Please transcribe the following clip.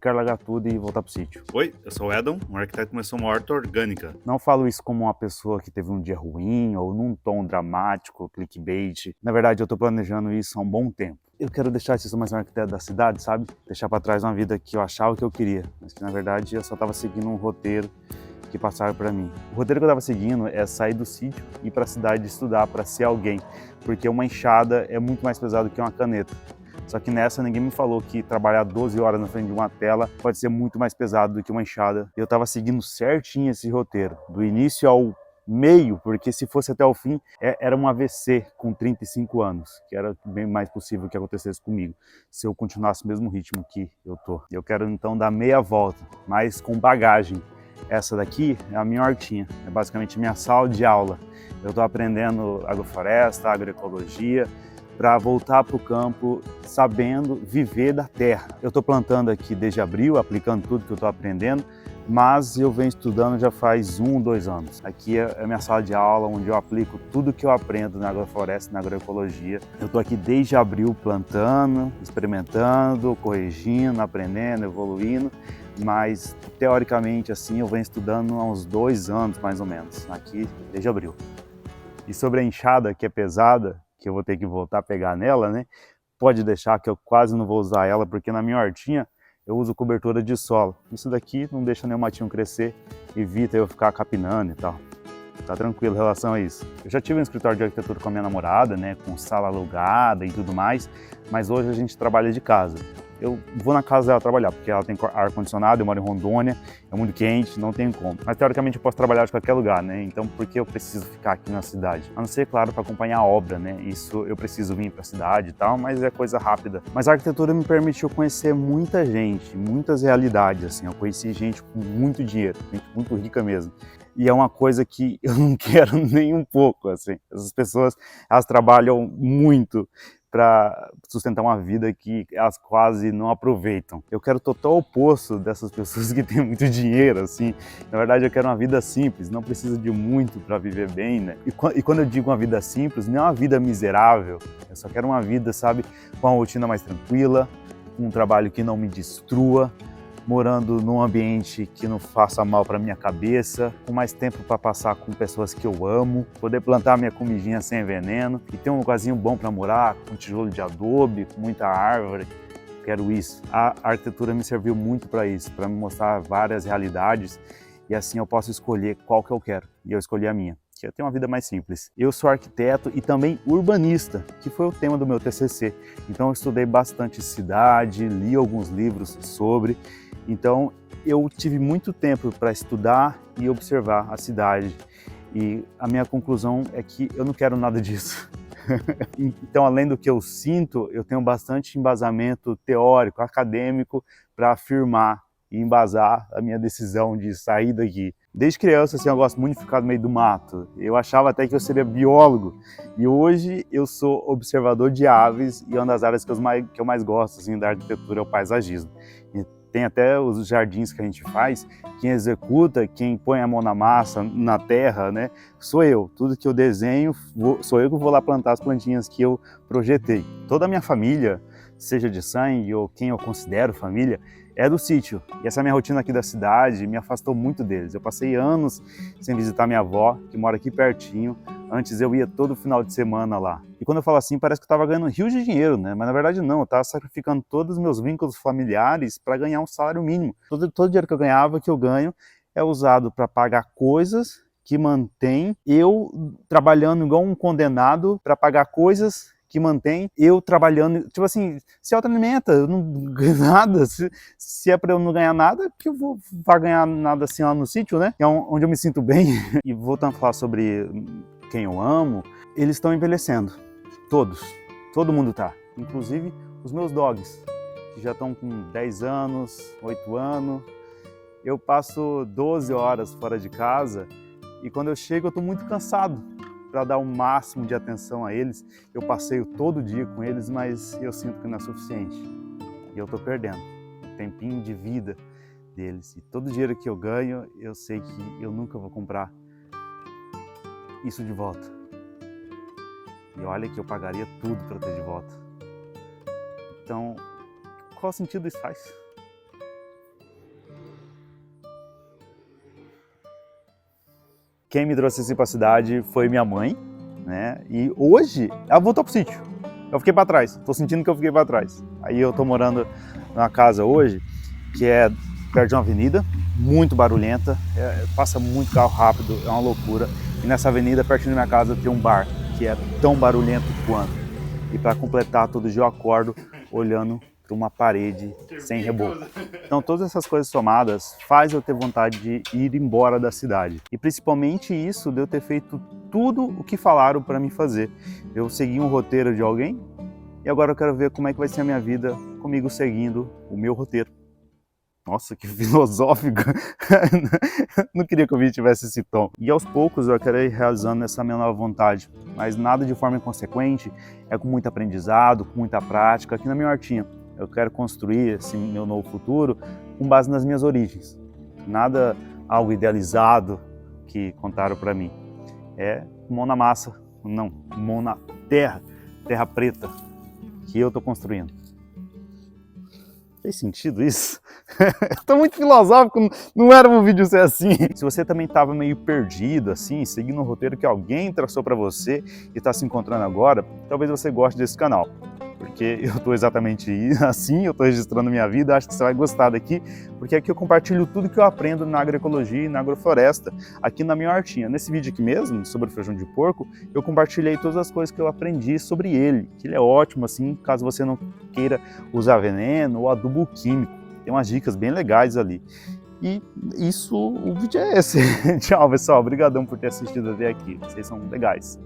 quero largar tudo e voltar pro sítio. Oi, eu sou o Edon, um arquiteto que começou uma horta orgânica. Não falo isso como uma pessoa que teve um dia ruim ou num tom dramático, clickbait. Na verdade, eu tô planejando isso há um bom tempo. Eu quero deixar de ser mais um arquiteto da cidade, sabe? Deixar para trás uma vida que eu achava que eu queria, mas que na verdade eu só estava seguindo um roteiro que passaram para mim. O roteiro que eu estava seguindo é sair do sítio e ir para a cidade estudar para ser alguém, porque uma enxada é muito mais pesado que uma caneta. Só que nessa ninguém me falou que trabalhar 12 horas na frente de uma tela pode ser muito mais pesado do que uma enxada. Eu estava seguindo certinho esse roteiro, do início ao meio, porque se fosse até o fim, era um AVC com 35 anos, que era bem mais possível que acontecesse comigo, se eu continuasse o mesmo ritmo que eu tô. Eu quero então dar meia volta, mas com bagagem. Essa daqui é a minha hortinha, é basicamente minha sala de aula. Eu estou aprendendo agrofloresta, agroecologia, para voltar para o campo sabendo viver da terra. Eu estou plantando aqui desde abril, aplicando tudo que eu estou aprendendo, mas eu venho estudando já faz 2 anos. Aqui é a minha sala de aula, onde eu aplico tudo que eu aprendo na agrofloresta, na agroecologia. Eu estou aqui desde abril plantando, experimentando, corrigindo, aprendendo, evoluindo, mas teoricamente assim eu venho estudando há uns 2 anos mais ou menos, aqui desde abril. E sobre a enxada, que é pesada, que eu vou ter que voltar a pegar nela, né? Pode deixar que eu quase não vou usar ela, porque na minha hortinha eu uso cobertura de solo. Isso daqui não deixa nenhum matinho crescer, evita eu ficar capinando e tal. Tá tranquilo em relação a isso. Eu já tive um escritório de arquitetura com a minha namorada, né? Com sala alugada e tudo mais, mas hoje a gente trabalha de casa. Eu vou na casa dela trabalhar, porque ela tem ar-condicionado, eu moro em Rondônia, é muito quente, não tem como. Mas teoricamente eu posso trabalhar de qualquer lugar, né? Então por que eu preciso ficar aqui na cidade? A não ser, claro, para acompanhar a obra, né? Isso eu preciso vir para a cidade e tal, mas é coisa rápida. Mas a arquitetura me permitiu conhecer muita gente, muitas realidades, assim. Eu conheci gente com muito dinheiro, gente muito rica mesmo. E é uma coisa que eu não quero nem um pouco, assim. Essas pessoas, elas trabalham muito para sustentar uma vida que elas quase não aproveitam. Eu quero o total oposto dessas pessoas que têm muito dinheiro, assim. Na verdade, eu quero uma vida simples, não preciso de muito para viver bem, né? E quando eu digo uma vida simples, não é uma vida miserável. Eu só quero uma vida, sabe, com uma rotina mais tranquila, com um trabalho que não me destrua, morando num ambiente que não faça mal para minha cabeça, com mais tempo para passar com pessoas que eu amo, poder plantar minha comidinha sem veneno e ter um lugarzinho bom para morar, com tijolo de adobe, com muita árvore. Quero isso. A arquitetura me serviu muito para isso, para me mostrar várias realidades e assim eu posso escolher qual que eu quero. E eu escolhi a minha, que é ter uma vida mais simples. Eu sou arquiteto e também urbanista, que foi o tema do meu TCC. Então eu estudei bastante cidade, li alguns livros sobre. Então eu tive muito tempo para estudar e observar a cidade. E a minha conclusão é que eu não quero nada disso. Então, além do que eu sinto, eu tenho bastante embasamento teórico, acadêmico, para afirmar e embasar a minha decisão de sair daqui. Desde criança, assim, eu gosto muito de ficar no meio do mato. Eu achava até que eu seria biólogo. E hoje eu sou observador de aves e uma das áreas que eu mais gosto assim, da arquitetura é o paisagismo. E tem até os jardins que a gente faz, quem executa, quem põe a mão na massa, na terra, né? Sou eu. Tudo que eu desenho, sou eu que vou lá plantar as plantinhas que eu projetei. Toda a minha família, seja de sangue ou quem eu considero família, é do sítio. E essa minha rotina aqui da cidade me afastou muito deles. Eu passei anos sem visitar minha avó, que mora aqui pertinho. Antes eu ia todo final de semana lá. E quando eu falo assim, parece que eu estava ganhando rios de dinheiro, né? Mas na verdade não, eu estava sacrificando todos os meus vínculos familiares para ganhar um salário mínimo. Todo o dinheiro que eu ganhava, que eu ganho, é usado para pagar coisas que mantém eu trabalhando igual um condenado para pagar coisas que mantém eu trabalhando, tipo assim, se autoalimenta, eu não ganho nada, se é para eu não ganhar nada, que eu vou ganhar nada assim lá no sítio, né? Que é onde eu me sinto bem. E voltando a falar sobre quem eu amo, eles estão envelhecendo, todos, todo mundo tá, inclusive os meus dogs, que já estão com 10 anos, 8 anos, eu passo 12 horas fora de casa e quando eu chego eu tô muito cansado, para dar o máximo de atenção a eles. Eu passeio todo dia com eles, mas eu sinto que não é suficiente. E eu estou perdendo o tempinho de vida deles. E todo dinheiro que eu ganho, eu sei que eu nunca vou comprar isso de volta. E olha que eu pagaria tudo para ter de volta. Então, qual sentido isso faz? quem me trouxe assim para a cidade foi minha mãe, né? E hoje ela voltou pro sítio. Eu fiquei para trás, tô sentindo que eu fiquei para trás. Aí eu tô morando numa casa hoje que é perto de uma avenida, muito barulhenta, passa muito carro rápido, é uma loucura. E nessa avenida, perto da minha casa, tem um bar que é tão barulhento quanto. E para completar, todo dia eu acordo olhando para uma parede sem reboco. Então todas essas coisas somadas faz eu ter vontade de ir embora da cidade. E principalmente isso de eu ter feito tudo o que falaram para mim fazer. Eu segui um roteiro de alguém e agora eu quero ver como é que vai ser a minha vida comigo seguindo o meu roteiro. Nossa, que filosófico! Não queria que o vídeo tivesse esse tom. E aos poucos eu quero ir realizando essa minha nova vontade, mas nada de forma inconsequente, é com muito aprendizado, com muita prática, aqui na minha hortinha. Eu quero construir esse meu novo futuro com base nas minhas origens. Nada algo idealizado que contaram para mim. É mão na massa, não, mão na terra, terra preta, que eu estou construindo. Fez sentido isso? Tô muito filosófico, não era um vídeo ser assim. Se você também estava meio perdido, assim, seguindo um roteiro que alguém traçou para você e está se encontrando agora, talvez você goste desse canal. Porque eu tô exatamente assim, eu tô registrando minha vida, acho que você vai gostar daqui, porque aqui eu compartilho tudo que eu aprendo na agroecologia e na agrofloresta, aqui na minha hortinha. Nesse vídeo aqui mesmo, sobre o feijão de porco, eu compartilhei todas as coisas que eu aprendi sobre ele, que ele é ótimo, assim, caso você não queira usar veneno ou adubo químico. Tem umas dicas bem legais ali. E isso, o vídeo é esse. Tchau, pessoal. Obrigadão por ter assistido até aqui. Vocês são legais.